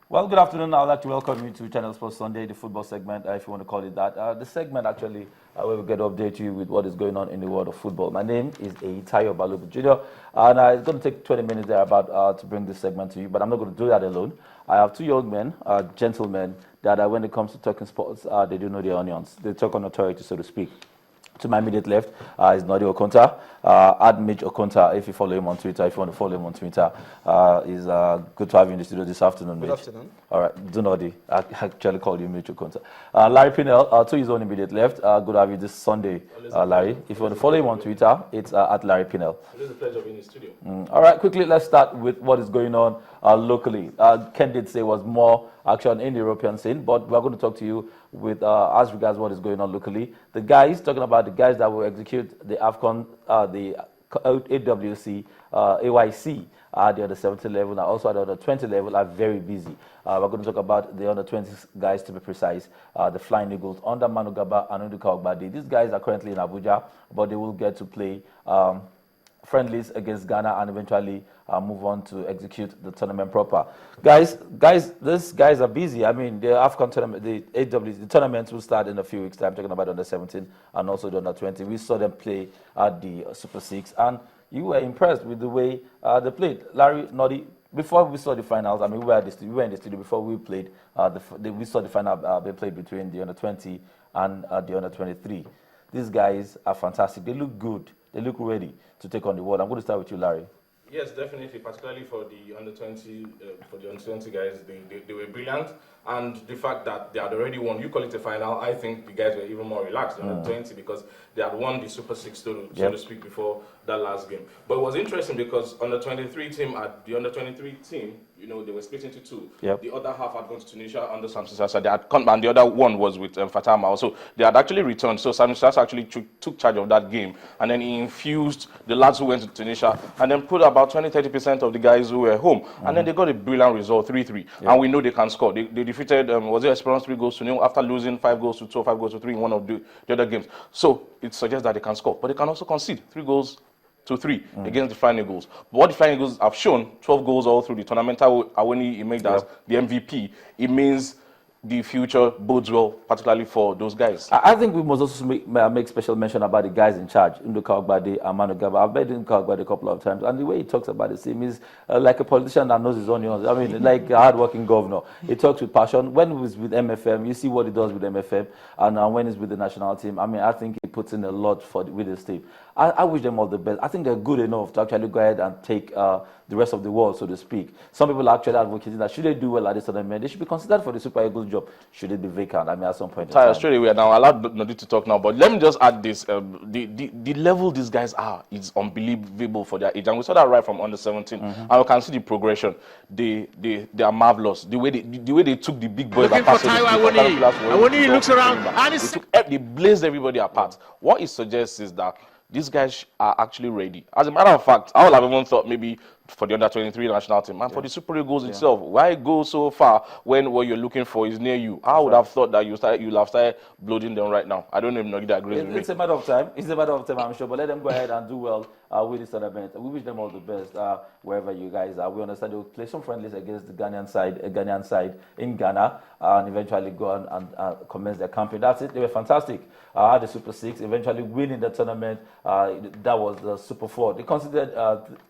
Well, good afternoon. I'd like to welcome you to Channel Sports Sunday, the football segment, if you want to call it that. The segment actually where we get to update you with what is going on in the world of football. My name is Tayo Balogun Jr. And it's going to take 20 minutes there about to bring this segment to you, but I'm not going to do that alone. I have two young men, gentlemen, that when it comes to talking sports, they do know their onions. They talk on authority, so to speak. To my immediate left is Nodi Okonta, at Mitch Okonta, if you follow him on Twitter. If you want to follow him on Twitter, is good to have you in the studio this afternoon, Mitch. Good afternoon. All right, do Nodi. I actually called you Mitch Okonta. Larry Pinel, to his own immediate left. Good to have you this Sunday, Larry. If you want to follow him on Twitter, it's at Larry Pinel. It is a pleasure being in the studio. All right, quickly, let's start with what is going on locally. Ken did say was more action in the European scene, but we're going to talk to you with as regards what is going on locally. The guys, talking about the guys that will execute the AFCON, the AWC, AYC at the under 17 level and also at the under 20 level are very busy. We're going to talk about the under 20 guys, to be precise, the Flying Eagles under Manu Gaba and Nduka Ogbade. These guys are currently in Abuja, but they will get to play friendlies against Ghana and eventually move on to execute the tournament proper. Guys, these guys are busy. I mean, the AFCON tournament, the tournaments will start in a few weeks' time, talking about under 17 and also the under 20. We saw them play at the Super-6, and you were impressed with the way they played. Larry, Noddy, before we saw the finals, I mean, we were in the studio before we played. We saw the final they played between the under 20 and the under 23. These guys are fantastic. They look good. They look ready to take on the world. I'm going to start with you, Larry. Yes, definitely, particularly for the under 20, guys, they were brilliant, and the fact that they had already won, you call it a final, I think the guys were even more relaxed than under 20 because they had won the Super-6, so to speak, before that last game. But it was interesting because the under 23 team, you know, they were split into two. Yep. The other half had gone to Tunisia under Samson Sassa. They had come, and the other one was with Fatah Mao. So they had actually returned. So Samson Sassa actually took charge of that game, and then he infused the lads who went to Tunisia, and then put about 20-30% of the guys who were home, and then they got a brilliant result, 3-3. Yep. And we know they can score. They defeated was it Esperance 3-0 after losing 5-2 or 5-3 in one of the other games. So it suggests that they can score, but they can also concede 3-3 against the Flying Eagles. But what the Flying Eagles have shown, 12 goals all through the tournament, when he made as the MVP, it means the future bodes well, particularly for those guys. I think we must also make special mention about the guys in charge, Nduka Ogbade and Manu Gaba. I've met Nduka Ogbade a couple of times, and the way he talks about the team is like a politician that knows his onions. I mean, like a hard-working governor. He talks with passion. When he's with MFM, you see what he does with MFM, and when he's with the national team, I mean, I think he puts in a lot with his team. I wish them all the best. I think they're good enough to actually go ahead and take the rest of the world, so to speak. Some people are actually advocating that should they do well at this tournament, they should be considered for the Super Eagles job. Should it be vacant? I mean, at some point in time. Straight away now, allowed Nodi to talk now, but let me just add this. The level these guys are is unbelievable for their age. And we saw that right from under 17. And we can see the progression. They are marvelous. The way they took the big boys apart. When he looks around, they blazed everybody apart. What it suggests is that these guys are actually ready. As a matter of fact, I would have even thought maybe for the under 23 national team and for the Super Eagles itself, why go so far when what you're looking for is near you? I would have thought that you'll have started bloating them right now. I don't know if Nogida agrees with me. It's a matter of time. It's a matter of time, I'm sure. But let them go ahead and do well with this tournament. We wish them all the best wherever you guys are. We understand they will play some friendlies against the Ghanaian side in Ghana and eventually go on and commence their campaign. That's it. They were fantastic. The Super-6, eventually winning the tournament. That was the Super-4. They considered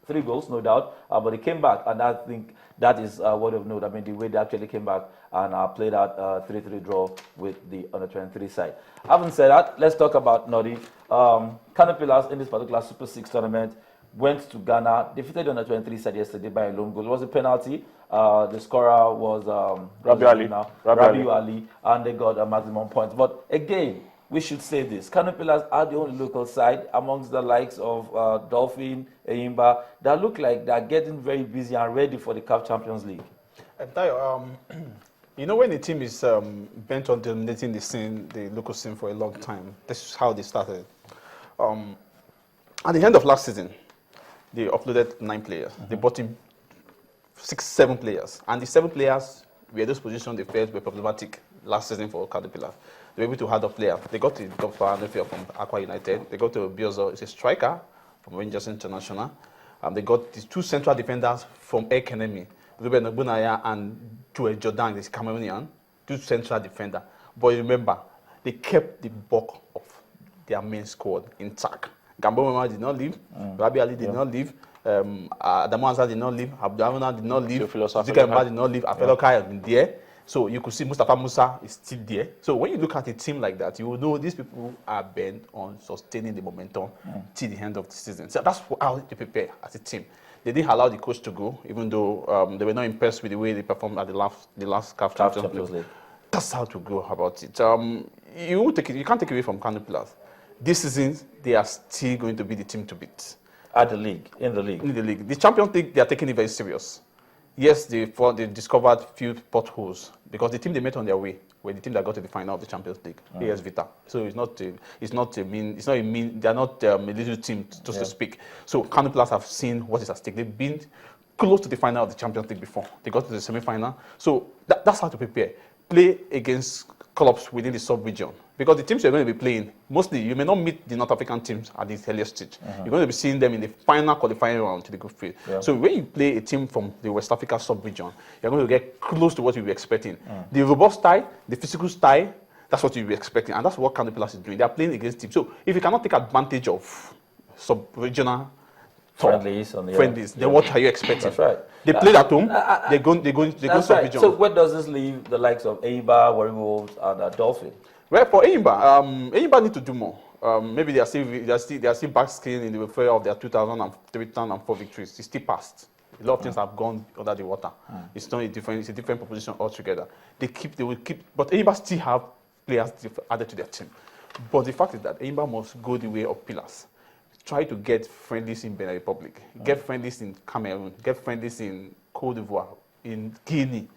3 goals, no doubt. But they came back, and I think that is what of note. I mean, the way they actually came back and played out 3-3 draw with the under-23 side. Having said that, let's talk about Nodi. Canopilas in this particular Super-6 tournament went to Ghana, defeated the under-23 side yesterday by a lone goal. It was a penalty. The scorer was Rabiu Ali, and they got a maximum points. But again, we should say this. Canopilas are the only local side amongst the likes of Dolphin, Eyimba, that look like they're getting very busy and ready for the CAF Champions League. Tayo, you know, when a team is bent on dominating the local scene for a long time, this is how they started. At the end of last season, they uploaded 9 players. They brought in 7 players. And the 7 players were those positions they felt were problematic last season for Caterpillar. They were able to add a player. They got the top midfielder from Aqua United. They got to Biozo, it's a striker from Rangers International. They got these 2 central defenders from Ekenemi, Ruben Ogbunaya and to a Jordan, this Cameroonian, to central defender. But remember, they kept the bulk of their main squad intact. Gambo Mama did not leave. Rabi Ali did not leave. Adamu Azar did not leave. Abdulrahman did not leave. Zika Mba did not leave. Afelokai has been there. So you could see Mustafa Musa is still there. So when you look at a team like that, you will know these people are bent on sustaining the momentum till the end of the season. So that's how they prepare as a team. They didn't allow the coach to go, even though they were not impressed with the way they performed at the last CAF Champions League. That's how to go about it. You can't take away from Kano Pillars. This season, they are still going to be the team to beat. At the league, in the league. In the league. The Champions League, they are taking it very serious. Yes, they discovered few potholes because the team they met on their way were the team that got to the final of the Champions League, AS Vita. So they are not a little team, just to speak. So Kano Pillars have seen what is at stake. They've been close to the final of the Champions League before. They got to the semi-final. So that's how to prepare. Play against clubs within the sub-region. Because the teams you're going to be playing, mostly you may not meet the North African teams at the earliest stage. You're going to be seeing them in the final qualifying round to the group phase. So when you play a team from the West Africa sub-region, you're going to get close to what you'll be expecting. The robust style, the physical style, that's what you'll be expecting. And that's what Kano Pillars is doing. They're playing against teams. So if you cannot take advantage of sub-regional friendlies, then what are you expecting? That's right. They played at home. They go sub-region. So where does this leave the likes of Eibar, Warri Wolves, and Dolphin? Well, for Enyimba need to do more. Maybe they are still backskiing in the welfare of their 2003, 2004 victories. It's still past. A lot of things have gone under the water. It's not a different. It's a different proposition altogether. They will keep, but Enyimba still have players added to their team. But the fact is that Enyimba must go the way of Pillars. Try to get friendlies in Benin Republic, get friendlies in Cameroon, get friendlies in Côte d'Ivoire, in Guinea.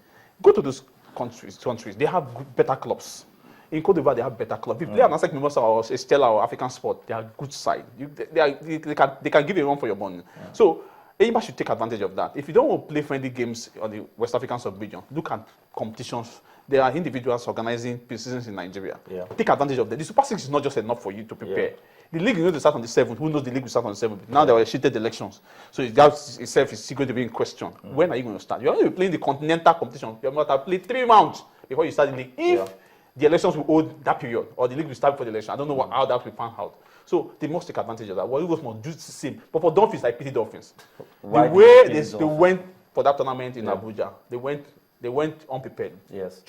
Go to those countries. They have better clubs. In Côte d'Ivoire, they have better clubs. If they are Nasec Mimosa or Estella or African Sport, they are good side. They can give you a run for your money. So Enyimba should take advantage of that. If you don't want to play friendly games on the West African sub-region, look at competitions. There are individuals organizing pre-seasons in Nigeria. Take advantage of that. The Super-6 is not just enough for you to prepare. The league is going to start on the 7th. Who knows the league will start on the 7th? Now there were shifted elections. So that itself is still going to be in question. When are you going to start? You're going to be playing the continental competition. You must have played 3 rounds before you start the league. If the elections will hold that period, or the league will start before the election, I don't know how that will pan out. So they must take advantage of that. Warri Wolves must do the same. But for Dolphins, I pity Dolphins. The way they went for that tournament in Abuja, they went unprepared. Yes.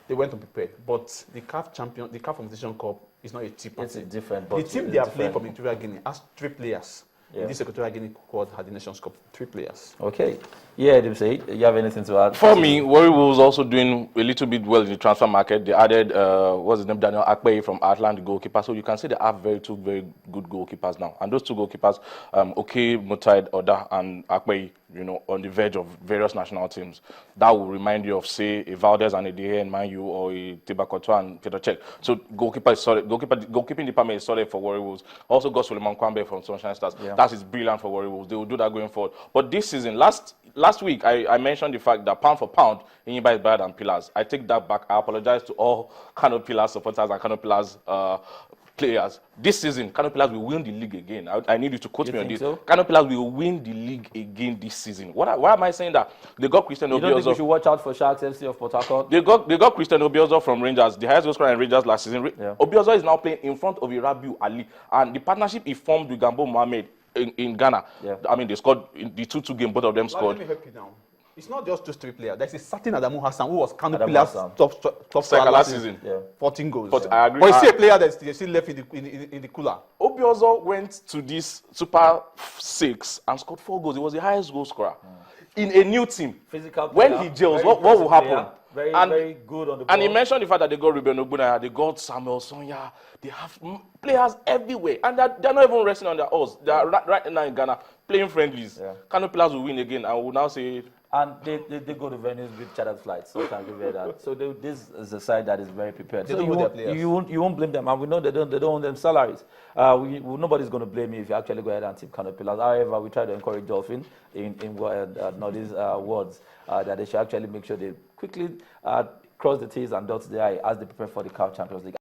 They went unprepared. But the CAF Competition Cup is not a tip. It's a different. The team they are playing from Equatorial Guinea has 3 players. In this Equatorial Guinea squad had the Nations Cup, 3 players. Okay. Yeah, Dipsy, you have anything to add? For me, Warri Wolves also doing a little bit well in the transfer market. They added, what's his name, Daniel Akpeyi from Atlanta, the goalkeeper. So you can say they have two very good goalkeepers now. And those 2 goalkeepers, Mutaid Oda and Akpeyi, on the verge of various national teams. That will remind you of, say, a Valdez and a De and Man U, or a Tibakoto and Peter Cech. So goalkeeper is solid. Goalkeeping department is solid for Warri Wolves. Also got Suleiman Kwambe from Sunshine Stars. That is brilliant for Warri Wolves. They will do that going forward. But this season, last week, I mentioned the fact that pound for pound, Enyimba is better than Pillars. I take that back. I apologize to all Kano Pillars supporters and Kano Pillars players. This season, Kano Pillars will win the league again. I need you to quote me on this. So? Kano Pillars will win the league again this season. Why am I saying that? They got Christian Obiozo. You don't think we should watch out for Sharks FC of Port Harcourt? They got Christian Obiozo from Rangers, the highest goal scorer in Rangers last season. Obiozo is now playing in front of Rabiu Ali, and the partnership he formed with Gambo Mohamed in Ghana. I mean, they scored in the 2-2 game. Both of them scored. Let me help you now. It's not just those 3 players. There's a certain Adamu Hassan who was Kano Pillars top scorer last season. 14 goals. But I agree. But you see a player that's still left in the cooler. Obiozo went to this Super-6 and scored 4 goals. He was the highest goal scorer in a new team. Physical player, when he gels, what will happen? Very good on the ball. And he mentioned the fact that they got Ruben Ogbunaya, they got Samuel Sonya, they have players everywhere, and they're not even resting on their oars. They are right now in Ghana playing friendlies. Kano Pillars will win again, and will now say. And they go to venues with chartered flights, so can give that. So this is a side that is very prepared. So you won't blame them, and we know they don't want them salaries. Nobody's going to blame you if you actually go ahead and tip Kano Pillars. However, we try to encourage Dolphin in these words that they should actually make sure they quickly cross the T's and dot the I as they prepare for the CAF Champions League.